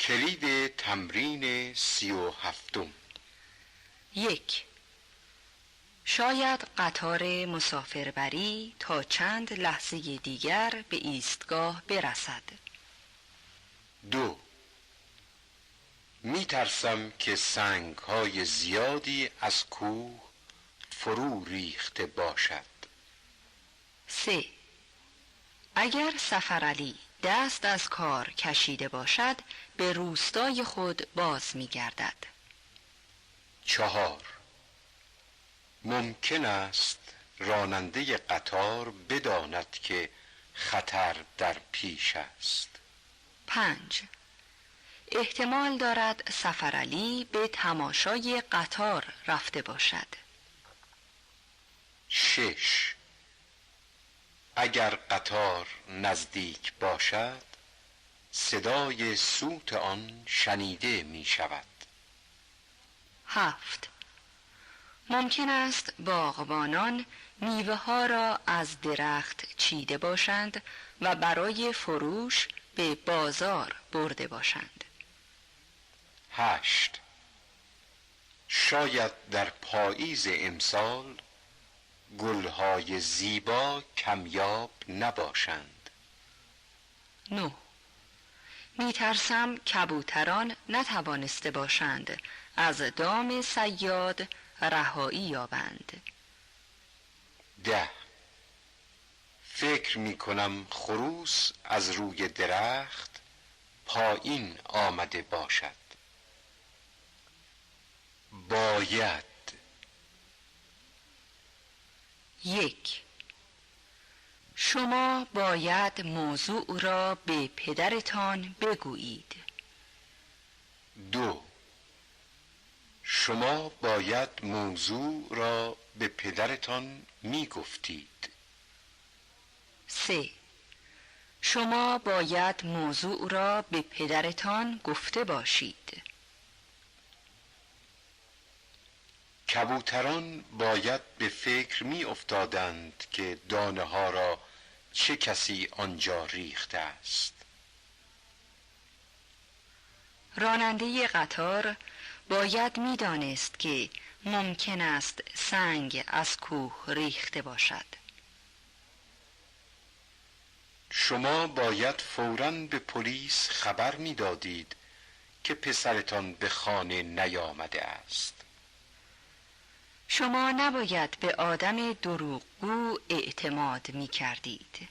کلید تمرین 37. 1. شاید قطار مسافربری تا چند لحظه دیگر به ایستگاه برسد. 2. می ترسم که سنگ‌های زیادی از کوه فرو ریخته باشد. 3. اگر سفرعلی دست از کار کشیده باشد به روستای خود باز می گردد. 4. ممکن است راننده قطار بداند که خطر در پیش است. 5. احتمال دارد سفرعلی به تماشای قطار رفته باشد. 6. اگر قطار نزدیک باشد صدای سوت آن شنیده می شود. 7. ممکن است باغبانان میوه ها را از درخت چیده باشند و برای فروش به بازار برده باشند. 8. شاید در پاییز امسال گلهای زیبا کمیاب نباشند. 9. می ترسم کبوتران نتوانسته باشند از دام صیاد رهایی یابند. 10. فکر می کنم خروس از روی درخت پایین آمده باشد. باید. 1. شما باید موضوع را به پدرتان بگویید. 2. شما باید موضوع را به پدرتان می گفتید. 3. شما باید موضوع را به پدرتان گفته باشید. کبوتران باید به فکر می افتادند که دانه ها را چه کسی آنجا ریخته است. راننده قطار باید می دانست که ممکن است سنگ از کوه ریخته باشد. شما باید فوراً به پلیس خبر می دادید که پسرتان به خانه نیامده است. شما نباید به آدم دروغگو اعتماد می کردید.